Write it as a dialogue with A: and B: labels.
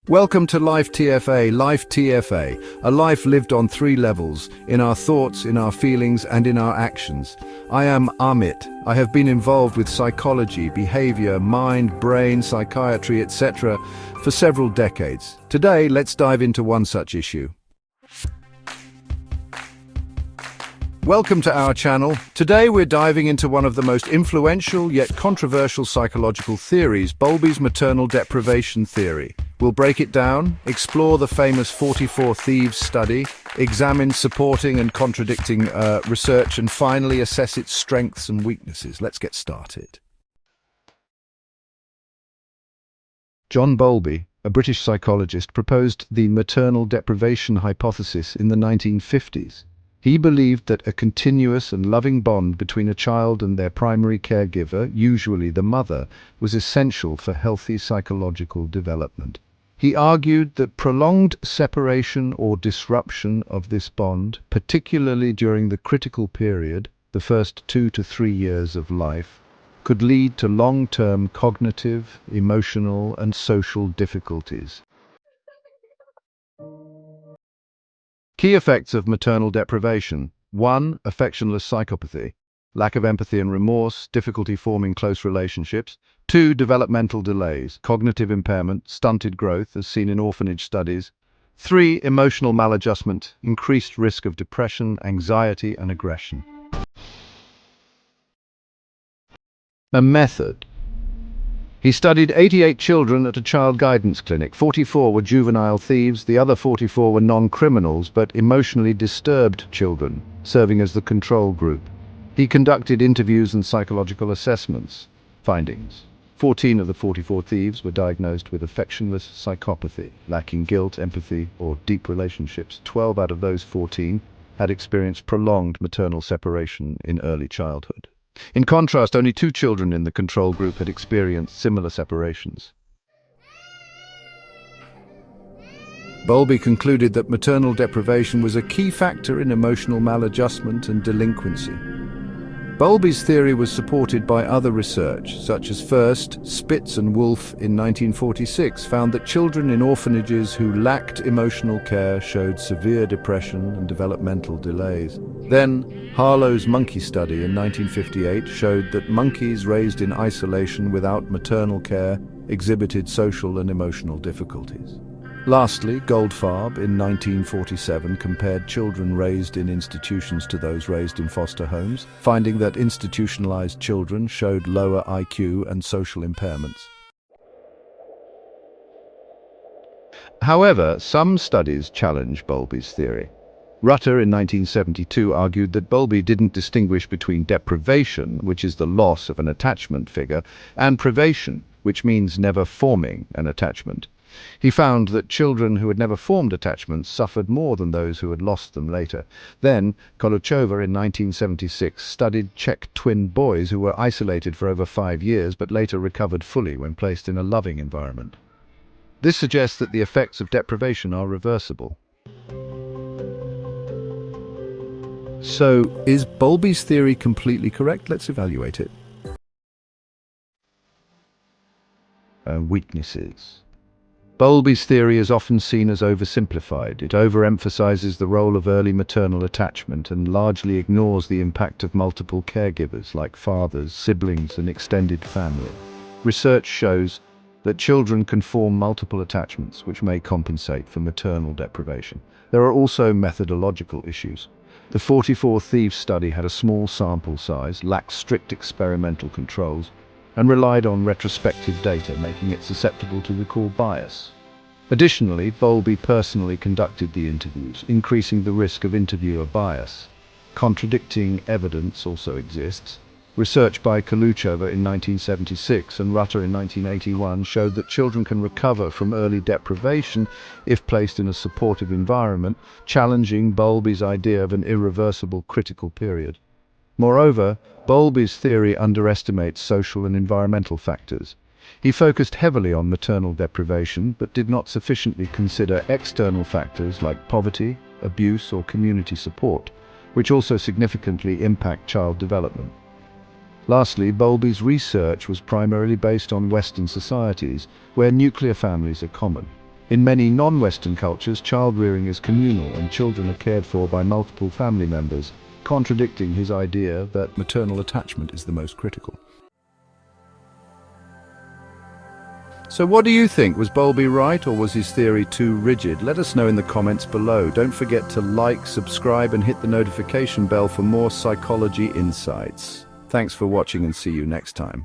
A: Welcome to Life TFA, a life lived on three levels, in our thoughts, in our feelings, and in our actions. I am Amit. I have been involved with psychology, behavior, mind, brain, psychiatry, etc. for several decades. Today, let's dive into one such issue. Welcome to our channel. Today we're diving into one of the most influential yet controversial psychological theories, Bowlby's Maternal Deprivation Theory. We'll break it down, explore the famous 44 Thieves Study, examine supporting and contradicting research, and finally assess its strengths and weaknesses. Let's get started. John Bowlby, a British psychologist, proposed the maternal deprivation hypothesis in the 1950s. He believed that a continuous and loving bond between a child and their primary caregiver, usually the mother, was essential for healthy psychological development. He argued that prolonged separation or disruption of this bond, particularly during the critical period, the first 2 to 3 years of life, could lead to long-term cognitive, emotional, and social difficulties. Key effects of maternal deprivation. 1. Affectionless psychopathy. Lack of empathy and remorse, difficulty forming close relationships. 2. Developmental delays, cognitive impairment, stunted growth, as seen in orphanage studies. 3. Emotional maladjustment, increased risk of depression, anxiety, and aggression. A method. He studied 88 children at a child guidance clinic. 44 were juvenile thieves, the other 44 were non-criminals but emotionally disturbed children, serving as the control group. He conducted interviews and psychological assessments. Findings. 14 of the 44 thieves were diagnosed with affectionless psychopathy, lacking guilt, empathy, or deep relationships. 12 out of those 14 had experienced prolonged maternal separation in early childhood. In contrast, only 2 children in the control group had experienced similar separations. Bowlby concluded that maternal deprivation was a key factor in emotional maladjustment and delinquency. Bowlby's theory was supported by other research, such as first, Spitz and Wolfe in 1946 found that children in orphanages who lacked emotional care showed severe depression and developmental delays. Then, Harlow's monkey study in 1958 showed that monkeys raised in isolation without maternal care exhibited social and emotional difficulties. Lastly, Goldfarb in 1947 compared children raised in institutions to those raised in foster homes, finding that institutionalized children showed lower IQ and social impairments. However, some studies challenge Bowlby's theory. Rutter in 1972 argued that Bowlby didn't distinguish between deprivation, which is the loss of an attachment figure, and privation, which means never forming an attachment. He found that children who had never formed attachments suffered more than those who had lost them later. Then, Kolochova in 1976 studied Czech twin boys who were isolated for over 5 years but later recovered fully when placed in a loving environment. This suggests that the effects of deprivation are reversible. So, is Bowlby's theory completely correct? Let's evaluate it. Weaknesses. Bowlby's theory is often seen as oversimplified. It overemphasizes the role of early maternal attachment and largely ignores the impact of multiple caregivers like fathers, siblings, and extended family. Research shows that children can form multiple attachments, which may compensate for maternal deprivation. There are also methodological issues. The 44 Thieves study had a small sample size, lacked strict experimental controls, and relied on retrospective data, making it susceptible to recall bias. Additionally, Bowlby personally conducted the interviews, increasing the risk of interviewer bias. Contradicting evidence also exists. Research by Kolochova in 1976 and Rutter in 1981 showed that children can recover from early deprivation if placed in a supportive environment, challenging Bowlby's idea of an irreversible critical period. Moreover, Bowlby's theory underestimates social and environmental factors. He focused heavily on maternal deprivation, but did not sufficiently consider external factors like poverty, abuse, or community support, which also significantly impact child development. Lastly, Bowlby's research was primarily based on Western societies, where nuclear families are common. In many non-Western cultures, child-rearing is communal and children are cared for by multiple family members, contradicting his idea that maternal attachment is the most critical. So what do you think? Was Bowlby right, or was his theory too rigid? Let us know in the comments below. Don't forget to like, subscribe and hit the notification bell for more psychology insights. Thanks for watching and see you next time.